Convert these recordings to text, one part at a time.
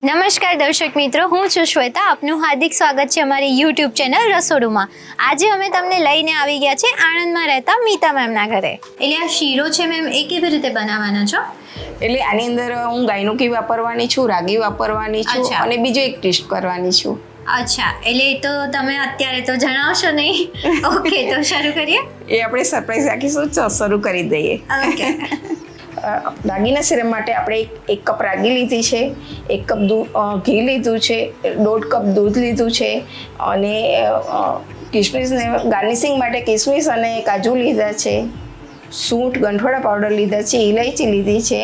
નમસ્કાર દર્શક મિત્રો, હું છું શ્વેતા. આપનું હાર્દિક સ્વાગત છે અમારી યુટ્યુબ ચેનલ રસોડુમાં. આજે અમે તમને લઈને આવી ગયા છે આણંદમાં રહેતા મીતા મેમના ઘરે. એટલે આ શીરો છે મેમ, એ કેવી રીતે બનાવવાના છો? એટલે આની અંદર હું ગાયનું ઘી વાપરવાની છું, રાગી વાપરવાની છું અને બીજો એક ટેસ્ટ કરવાની છું. અચ્છા, એટલે એ તો તમે અત્યારે તો જણાવશો નહીં. ઓકે, તો શરૂ કરીએ. એ આપણે સરપ્રાઈઝ રાખીશું. શરૂ કરી દઈએ. ઓકે. રાગીના સિરપ માટે આપણે એક કપ રાગી લીધી છે, 1 કપ ઘી લીધું છે, 1.5 કપ દૂધ લીધું છે અને કિસમિસને ગાર્નિશિંગ માટે કિસમિસ અને કાજુ લીધા છે, સૂંઠ ગંઠોડા પાવડર લીધા છે, ઇલાયચી લીધી છે,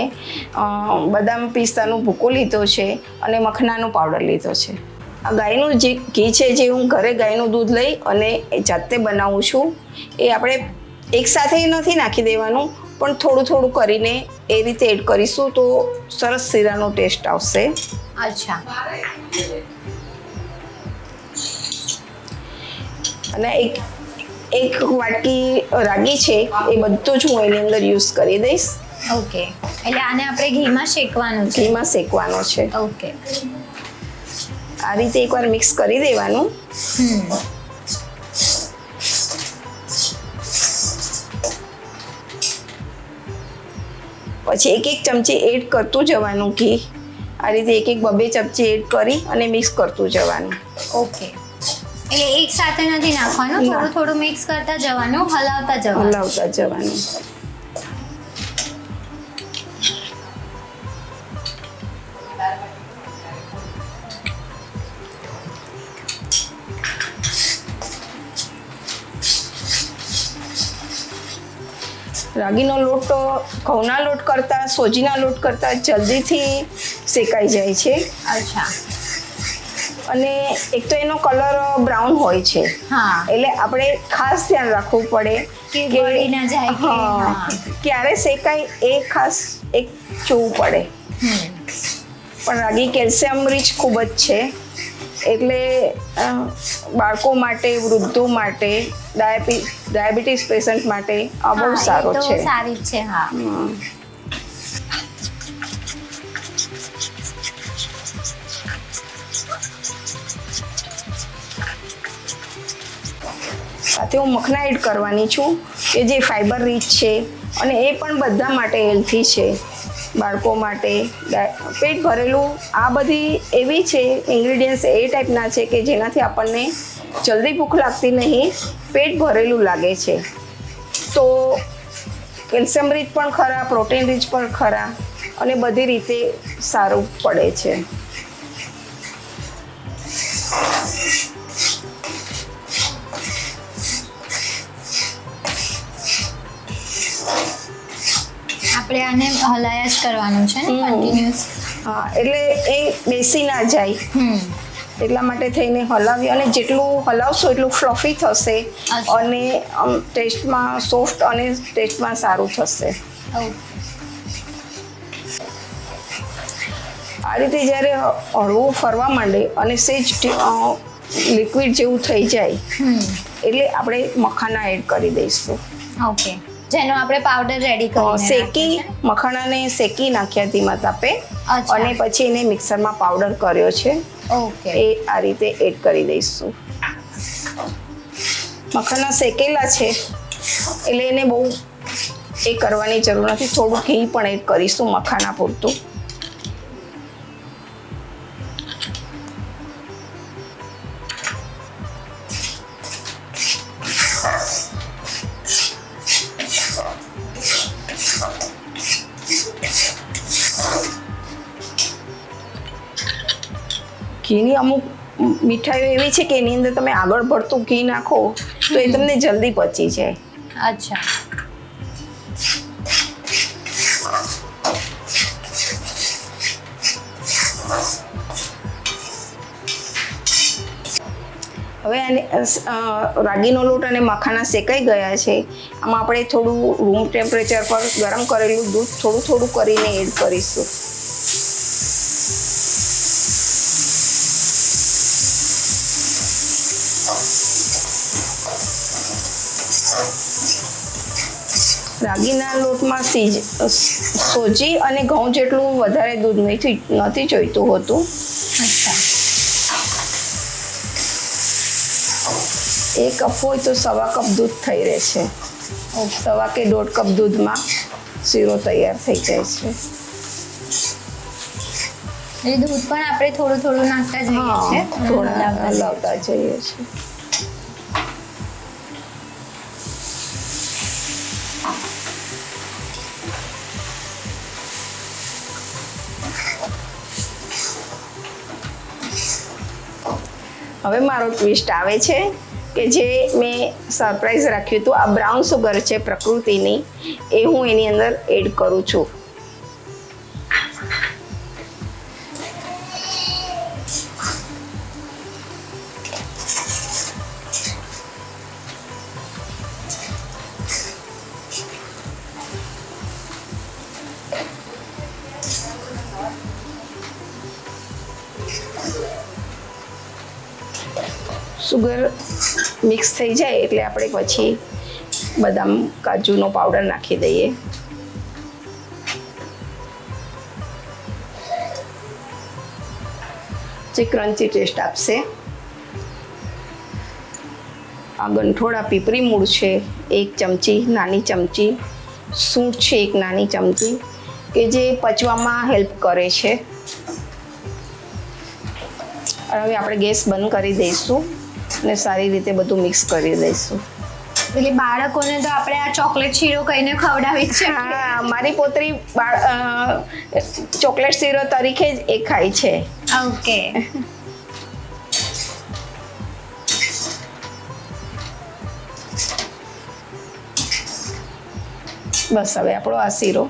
બદામ પિસ્તાનો ભૂકો લીધો છે અને મખનાનો પાવડર લીધો છે. આ ગાયનું જે ઘી છે, જે હું ઘરે ગાયનું દૂધ લઈ અને જાતે બનાવું છું, એ આપણે એકસાથે નથી નાખી દેવાનું, પણ થોડું થોડું કરીને એ રીતે એડ કરીશું તો સરસ શીરાનો ટેસ્ટ આવશે. અચ્છા. અને એક વાટકી રાગી છે, એ બધું જ હું એની અંદર યુઝ કરી દઈશ. ઓકે, એટલે આને આપણે ઘીમાં શેકવાનું છે. ઘીમાં શેકવાનો છે. ઓકે. આ રીતે એકવાર મિક્સ કરી દેવાનું. પછી એક ચમચી એડ કરતું જવાનું ઘી. આ રીતે એક 2 ચમચી એડ કરી અને મિક્સ કરતું જવાનું. ઓકે, એટલે એક સાથે નથી નાખવાનું, થોડું થોડું મિક્સ કરતા જવાનું, હલાવતા જવાનું. રાગીનો લોટ ઘઉંના લોટ કરતાં, સોજીના લોટ કરતાં જલ્દીથી શેકાઈ જાય છે. અચ્છા. અને એક તો એનો કલર બ્રાઉન હોય છે, એટલે આપણે ખાસ ધ્યાન રાખવું પડે કે બળી ના જાય કે ક્યારે શેકાય એ ખાસ એક જોવું પડે. પણ રાગી કેલ્શિયમ રીચ ખૂબ જ છે, એટલે બાળકો માટે, વૃદ્ધો માટે, ડાયાબિટીસ પેશન્ટ માટે આ બહુ સારો છે. સારી છે. હા. સાથે હું મખના એડ કરવાની છું, કે જે ફાઈબર રીચ છે અને એ પણ બધા માટે હેલ્થી છે. બાળકો માટે પેટ ભરેલું, આ બધી એવી છે ઇન્ગ્રીડિયન્ટ્સ એ ટાઈપના છે કે જેનાથી આપણને જલ્દી ભૂખ લાગતી નહીં, પેટ ભરેલું લાગે છે. તો કેલ્શિયમ રીચ પણ ખરા, પ્રોટીન રીચ પણ ખરા અને બધી રીતે સારું પડે છે. આપણે આને હલાયા જ કરવાનું છે ને કન્ટિન્યુઅસ. હા, એટલે એ બેસી ના જાય એટલા માટે થઈને હલાવી, અને જેટલું હલાવશો એટલું ફ્લફી થશે અને ટેસ્ટમાં સોફ્ટ અને ટેસ્ટમાં સારું થશે. આ રીતે જ્યારે હળવું ફરવા માંડે અને સેજ લિક્વિડ જેવું થઈ જાય એટલે આપણે મખાના એડ કરી દઈશું. ઓકે, જેનો આપણે પાવડર રેડી કરી શેકી, મખાણાને શેકી નાખ્યા ધીમા તાપે અને પછી એને મિક્સરમાં પાવડર કર્યો છે. ઓકે, એ આ રીતે એડ કરી દઈશું. મખાના શેકેલા છે એટલે એને બહુ એ કરવાની જરૂર નથી, થોડું ઘી પણ એડ કરીશું મખાના પૂરતું. ઘીની અમુક મીઠાઈઓ એવી છે કે એની અંદર તમે આગળ પડતું ઘી નાખો તો એ તમને જલ્દી પચી જાય. અચ્છા. હવે આને રાગીનો લોટ અને મખાના શેકાઈ ગયા છે. આમાં આપણે થોડું રૂમ ટેમ્પરેચર પર ગરમ કરેલું દૂધ થોડું થોડું કરીને એડ કરીશું. રાગીના લોટમાં સોજી અને ઘઉં જેટલું વધારે દૂધ નથી જોઈતું હોતું, અચ્છા, 1 કપ હોય તો 1.25 કપ દૂધ થઈ રહેશે. 1.25 કે 1.5 કપ દૂધમાં શીરો તૈયાર થઈ જાય છે. એટલે દૂધ પણ આપણે થોડું થોડું નાખતા જઈએ છીએ, થોડા હલાવતા જઈએ છીએ. હવે મારો ટ્વિસ્ટ આવે છે કે જે મેં સરપ્રાઈઝ રાખ્યું હતું, આ બ્રાઉન સુગર છે પ્રકૃતિની, એ હું એની અંદર એડ કરું છું. સુગર મિક્સ થઈ જાય એટલે આપણે પછી બદામ કાજુનો પાવડર નાખી દઈએ. જે ક્રન્ચી ટેસ્ટ આપશે. આ ગંઠોડા પીપરી મૂળ છે 1 ચમચી, નાની ચમચી. સૂંઠ છે 1 નાની ચમચી, કે જે પચવામાં હેલ્પ કરે છે. હવે આપણે ગેસ બંધ કરી દઈશું અને સારી રીતે બધું મિક્સ કરી દઈશું. એટલે બાળકોને તો આપણે આ ચોકલેટ શીરો કહીને ખવડાવી છે. હા, મારી પોતરી ચોકલેટ શીરો તરીકે જ એ ખાય છે. ઓકે. બસ હવે આપણો આ શીરો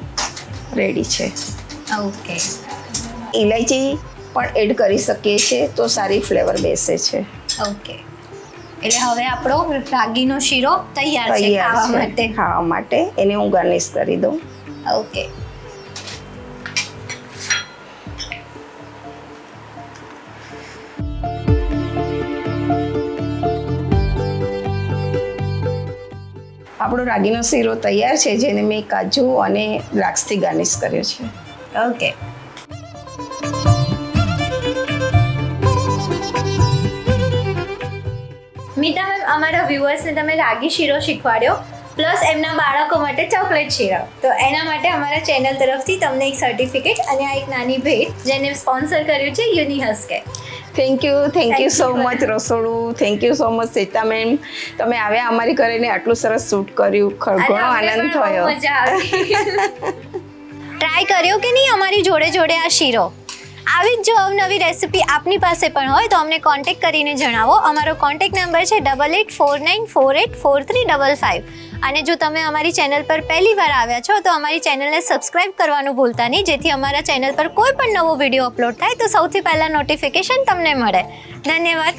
રેડી છે. ઓકે. ઇલાયચી પણ એડ કરી શકીએ છીએ તો સારી ફ્લેવર બેસે છે. ઓકે. એટલે હવે આપણો રાગીનો શીરો તૈયાર છે ખાવા માટે. ખાવા માટે એને હું ગાર્નિશ કરી દઉં. ઓકે. આપણો રાગીનો શીરો તૈયાર છે, જેને મેં કાજુ અને દ્રાક્ષથી ગાર્નિશ કર્યો છે. ઓકે. મીતા મેમ, અમારા વ્યુઅર્સને તમે રાગી શીરો શીખવાડ્યો, પ્લસ એમના બાળકો માટે ચોકલેટ શીરો, તો એના માટે અમારા ચેનલ તરફથી તમને એક સર્ટિફિકેટ અને આ એક નાની ભેટ જેને સ્પોન્સર કર્યું છે યુનિહસ્કે. થેન્ક યુ સો મચ રસોડું. Thank you so much Sita ma'am. તમે આવ્યા અમારી ઘરે આટલું સરસ શૂટ કર્યું, ઘણો આનંદ થયો. મજા આવી. ટ્રાય કર્યો કે નહીં અમારી જોડે જોડે આ શીરો? આવી જ જો અવનવી રેસિપી આપની પાસે પણ હોય તો અમને કોન્ટેક્ટ કરીને જણાવો. અમારો કોન્ટેક્ટ નંબર છે 8849484355. અને જો તમે અમારી ચેનલ પર પહેલી વાર આવ્યા છો તો અમારી ચેનલને સબસ્ક્રાઇબ કરવાનું ભૂલતા નહીં, જેથી અમારા ચેનલ પર કોઈ પણ નવો વિડીયો અપલોડ થાય તો સૌથી પહેલાં નોટિફિકેશન તમને મળે. ધન્યવાદ.